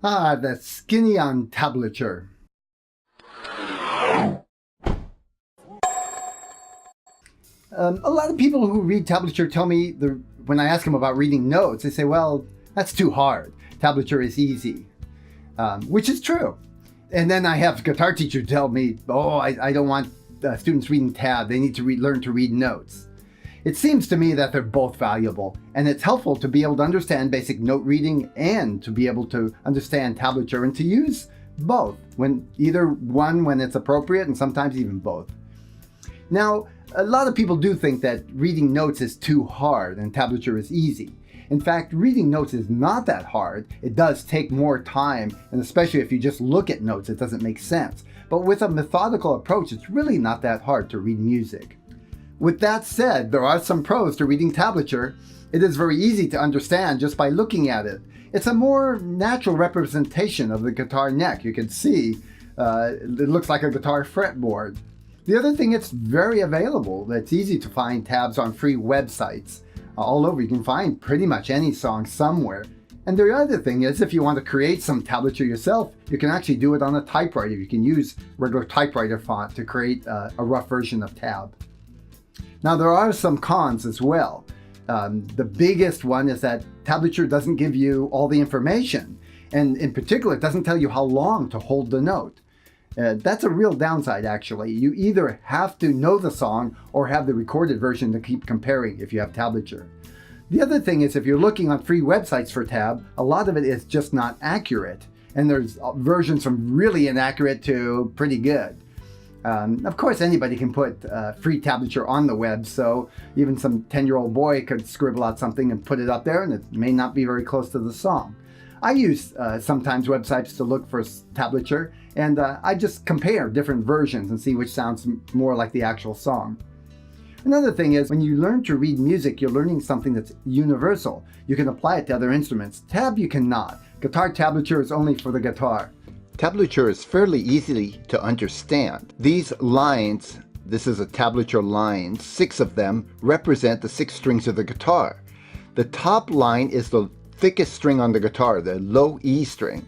Ah, the skinny on tablature. A lot of people who read tablature tell me, when I ask them about reading notes, they say, well, that's too hard. Tablature is easy, which is true. And then I have guitar teachers tell me, oh, I don't want students reading tab. They need to learn to read notes. It seems to me that they're both valuable, and it's helpful to be able to understand basic note reading and to be able to understand tablature and to use both, either one when it's appropriate and sometimes even both. Now, a lot of people do think that reading notes is too hard and tablature is easy. In fact, reading notes is not that hard. It does take more time, and especially if you just look at notes, it doesn't make sense. But with a methodical approach, it's really not that hard to read music. With that said, there are some pros to reading tablature. It is very easy to understand just by looking at it. It's a more natural representation of the guitar neck. You can see it looks like a guitar fretboard. The other thing, it's very available. It's easy to find tabs on free websites. All over, you can find pretty much any song somewhere. And the other thing is, if you want to create some tablature yourself, you can actually do it on a typewriter. You can use regular typewriter font to create a rough version of tab. Now, there are some cons as well. The biggest one is that tablature doesn't give you all the information. And in particular, it doesn't tell you how long to hold the note. That's a real downside, actually. You either have to know the song or have the recorded version to keep comparing if you have tablature. The other thing is, if you're looking on free websites for tab, a lot of it is just not accurate. And there's versions from really inaccurate to pretty good. Of course, anybody can put free tablature on the web, so even some 10-year-old boy could scribble out something and put it up there, and it may not be very close to the song. I use sometimes websites to look for tablature, and I just compare different versions and see which sounds more like the actual song. Another thing is, when you learn to read music, you're learning something that's universal. You can apply it to other instruments. Tab you cannot. Guitar tablature is only for the guitar. Tablature is fairly easy to understand. These lines, this is a tablature line, 6 of them represent the 6 strings of the guitar. The top line is the thickest string on the guitar, the low E string,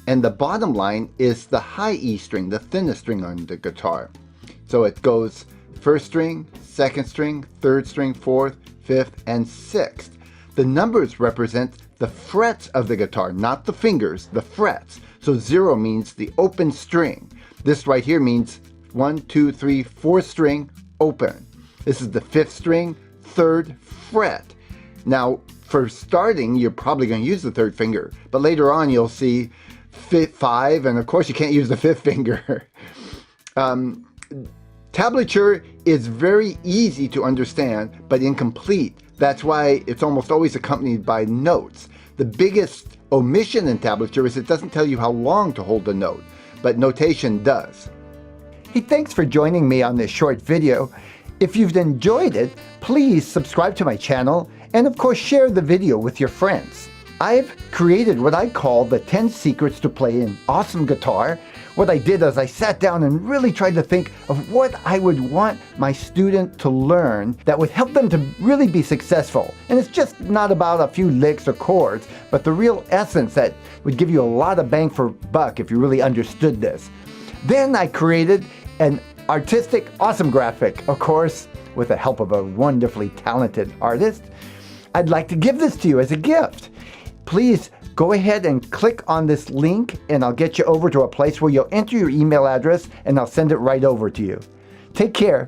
and the bottom line is the high E string, the thinnest string on the guitar. So it goes 1st string, 2nd string, 3rd string, 4th, 5th, and 6th. The numbers represent the frets of the guitar, not the fingers, the frets. So 0 means the open string. This right here means 1, 2, 3, 4th string, open. This is the 5th string, 3rd fret. Now, for starting, you're probably going to use the 3rd finger, but later on you'll see 5, and of course you can't use the 5th finger. Tablature is very easy to understand, but incomplete. That's why it's almost always accompanied by notes. The biggest omission in tablature is it doesn't tell you how long to hold the note, but notation does. Hey, thanks for joining me on this short video. If you've enjoyed it, please subscribe to my channel and of course share the video with your friends. I've created what I call the 10 secrets to play an awesome guitar. What I did is I sat down and really tried to think of what I would want my student to learn that would help them to really be successful. And it's just not about a few licks or chords, but the real essence that would give you a lot of bang for buck if you really understood this. Then I created an artistic, awesome graphic, of course, with the help of a wonderfully talented artist. I'd like to give this to you as a gift. Please go ahead and click on this link and I'll get you over to a place where you'll enter your email address and I'll send it right over to you. Take care.